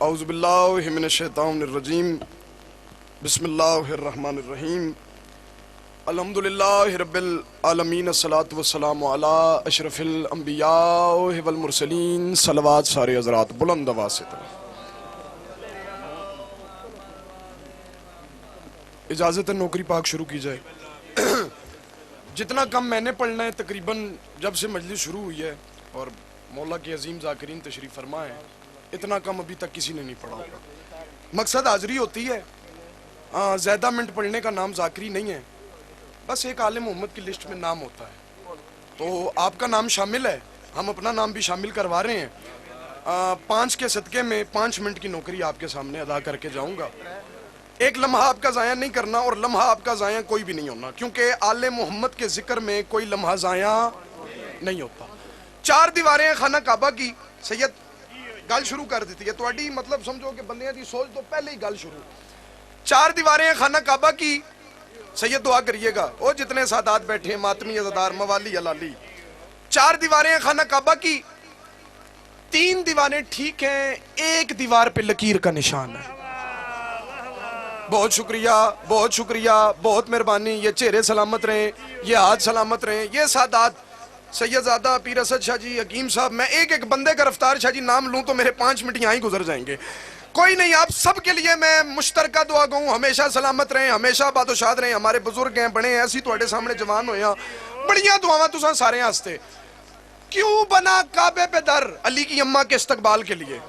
اعوذ باللہ من الشیطان الرجیم بسم اللہ الرحمن الرحیم الحمدللہ رب العالمین الصلاة والسلام علی اشرف الانبیاء والمرسلین صلوات سارے حضرات بلند آواز سے اجازت ہے نوکری پاک شروع کی جائے جتنا کم میں نے پڑھنا ہے تقریباً جب سے مجلس شروع ہوئی ہے اور مولا کے عظیم ذاکرین تشریف فرما ہے اتنا کم ابھی تک کسی نے نہیں پڑھا ہوگا. مقصد حاضری ہوتی ہے زیادہ منٹ پڑھنے کا نام ذاکری نہیں ہے, بس ایک عالم محمد کی لسٹ میں نام ہوتا ہے تو آپ کا نام شامل ہے, ہم اپنا نام بھی شامل کروا رہے ہیں. 5 کے صدقے میں 5 منٹ کی نوکری آپ کے سامنے ادا کر کے جاؤں گا. ایک لمحہ آپ کا ضائع نہیں کرنا اور لمحہ آپ کا ضائع کوئی بھی نہیں ہونا, کیونکہ آل محمد کے ذکر میں کوئی لمحہ ضائع نہیں ہوتا. 4 دیواریں خانہ کعبہ کی. سید گل شروع کر دیتی ہے تواڈی, مطلب سمجھو کہ بندیاں دی سوچ تو پہلے ہی گل شروع. 4 دیواریں خانہ کعبہ کی. سید دعا کریے گا او جتنے سادات بیٹھے ہیں, ماتمی عزادار موالی علالی. 4 دیواریں خانہ کعبہ کی, 3 دیواریں ٹھیک ہیں, 1 دیوار پہ لکیر کا نشان ہے. بہت شکریہ, بہت شکریہ, بہت مہربانی. یہ چہرے سلامت رہیں, یہ ہاتھ سلامت رہیں. یہ سادات سید زادہ پیر اسد شاہ جی, حکیم صاحب, میں ایک ایک بندے کا رفتار شاہ جی نام لوں تو میرے 5 منٹ یہاں ہی گزر جائیں گے. کوئی نہیں, آپ سب کے لیے میں مشترکہ دعا گوں, ہمیشہ سلامت رہیں, ہمیشہ باد و شاد رہیں. ہمارے بزرگ ہیں, بڑے ہیں, ایسی تواڈے سامنے جوان ہوئے ہیں, بڑیاں دعاواں تساں سارے ہاستے. کیوں بنا کعبے پہ در علی کی اماں کے استقبال کے لیے؟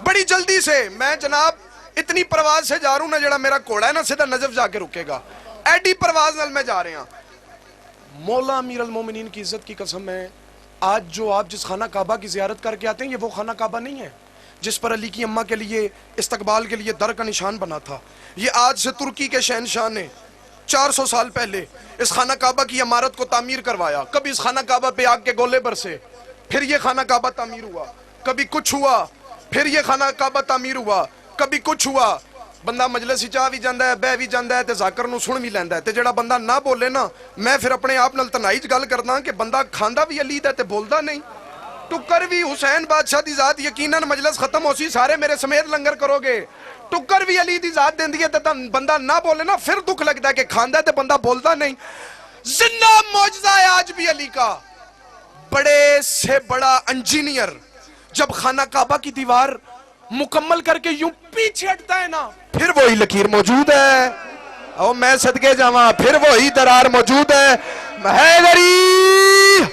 بڑی جلدی سے میں جناب اتنی پرواز سے جا رہا ہوں نا, جڑا میرا کوڑا ہے نا سیدھا نجف جا کے رکے گا, ایڈی پرواز نال میں جا رہے ہیں. مولا امیر المومنین کی عزت کی قسم ہے, آج جو آپ جس خانہ کعبہ کی زیارت کر کے آتے ہیں یہ وہ خانہ کعبہ نہیں ہے جس پر علی کی اماں کے لیے استقبال کے لیے در کا نشان بنا تھا. یہ آج سے ترکی کے شہنشاہ نے 400 سال پہلے اس خانہ کعبہ کی عمارت کو تعمیر کروایا. کبھی اس خانہ کعبہ پہ آگ کے گولے برسے, پھر یہ خانہ کعبہ تعمیر ہوا. کبھی کچھ ہوا, پھر یہ خانہ کعبہ تعمیر ہوا. کبھی کچھ ہوا, بندہ مجلس ہی چاہ بھی جاندہ ہے, بہ بھی جاندہ ہے, تے ذاکر نو سن بھی لیندہ ہے. تے جڑا بندہ نہ بولے نا, میں پھر اپنے آپ نال تنہائی گل کردا کہ بندہ کھاندا بھی علی دا تے بولدا نہیں. ٹکر بھی حسین بادشاہ دی ذات, یقیناً مجلس ختم ہو سی, سارے میرے سمیت لنگر کرو گے. ٹکر بھی علی دی ذات دیندی ہے تے بندہ نہ بولے نا, پھر دکھ لگتا ہے کہ کھاندا ہے تے بندہ بولدا نہیں. زندہ معجزہ ہے آج بھی علی کا. بڑے سے بڑا انجینئر جب خانہ کعبہ کی دیوار مکمل کر کے یوں پیچھے ہٹتا ہے نا, پھر وہی لکیر موجود ہے. او میں صدقے جاواں, پھر وہی درار موجود ہے. حیدری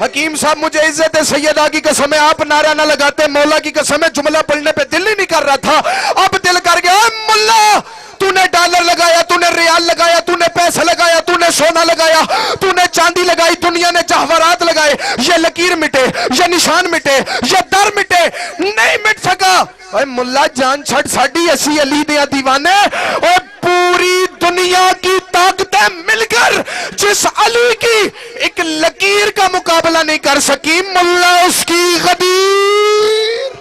حکیم صاحب, مجھے عزت سیدہ کی قسم ہے, آپ نعرہ نہ لگاتے, مولا کی قسم ہے, جملہ پڑھنے پہ دل ہی نہیں کر رہا تھا, اب دل کر گیا. مولا تو نے ڈالر لگایا, تو نے ریال لگایا, تو نے پیسہ لگایا, تو نے سونا لگایا, تو نے چاندی لگائی, دنیا نے جواہرات لگائے, یہ لکیر مٹے, یہ نشان مٹے, یہ در مٹے, نہیں مٹ سکا. اے مولا جان چھڑ ساڈی, اسی علی دیا دیوانے, اور پوری دنیا کی طاقتیں مل کر جس علی کی ایک لکیر کا مقابلہ نہیں کر سکی, مولا اس کی غدیر.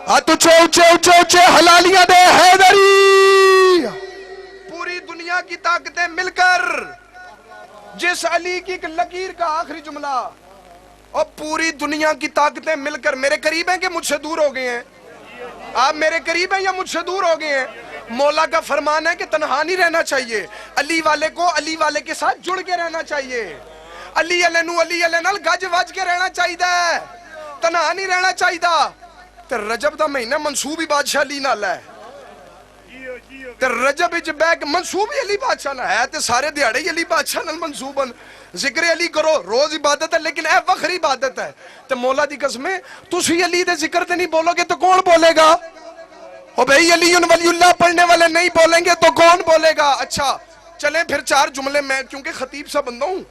ہاتھ اونچے اونچے اونچے اونچے حلالیاں دے حیدری. پوری دنیا کی طاقتیں مل کر جس علی کی ایک لکیر کا, آخری جملہ, اور پوری دنیا کی طاقتیں مل کر میرے قریب ہیں کہ مجھ سے دور ہو گئے ہیں؟ آپ میرے قریب ہیں یا مجھ سے دور ہو گئے ہیں؟ مولا کا فرمان ہے کہ تنہا نہیں رہنا چاہیے, علی والے کو علی والے کے ساتھ جڑ کے رہنا چاہیے. علی علیہ نو علی علیہ نال گج وج کے رہنا چاہیے, تنہا نہیں رہنا چاہیے. تے رجب دا مہینہ منصوب ہی بادشاہ علی نال ہے, تے رجب وچ بیٹھ منصوب ہی علی بادشاہ نال ہے, تے سارے دیہاڑے ہی علی بادشاہ نال منصوبن. ذکر علی کرو, روز عبادت ہے, لیکن اے وکھری عبادت ہے. تے مولا دی قسمیں تسی علی دے ذکر تے نہیں بولو گے تو کون بولے گا؟ او بھئی علی ولی اللہ پڑھنے والے نہیں بولیں گے تو کون بولے گا؟ اچھا چلیں پھر 4 جملے, میں کیونکہ خطیب سا بندہ ہوں,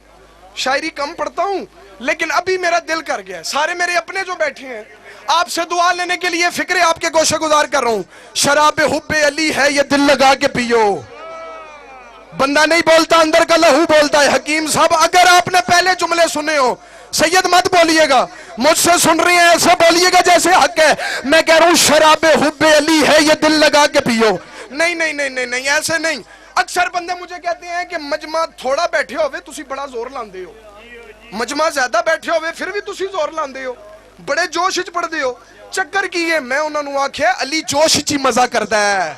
شاعری کم پڑھتا ہوں, لیکن ابھی میرا دل کر گیا ہے. سارے میرے اپنے جو بیٹھے ہیں, آپ سے دعا لینے کے لیے فکرے آپ کے گوشے گزار کر رہا ہوں. شراب حب علی ہے یہ دل لگا کے پیو. بندہ نہیں بولتا, اندر کا لہو بولتا ہے. حکیم صاحب اگر آپ نے پہلے جملے سنے ہو, سید مت بولیے گا, مجھ سے سن رہی ہیں ایسا بولیے گا جیسے حق ہے. میں کہہ رہا ہوں شراب حب علی ہے یہ دل لگا کے پیو. نہیں نہیں نہیں نہیں نہیں, ایسے نہیں. اکثر بندے مجھے کہتے ہیں کہ مجمع تھوڑا بیٹھے ہوئے تسی بڑا زور لاندے ہو, مجمع زیادہ بیٹھے ہوئے پھر بھی تسی زور لاندے ہو, بڑے جوش وچ پڑھ دے ہو. ਚੱਕਰ ਕੀ ਹੈ, ਮੈਂ ਉਹਨਾਂ ਨੂੰ ਆਖਿਆ ਅਲੀ ਜੋਸ਼ 'ਚ ਹੀ ਮਜ਼ਾ ਕਰਦਾ ਹੈ,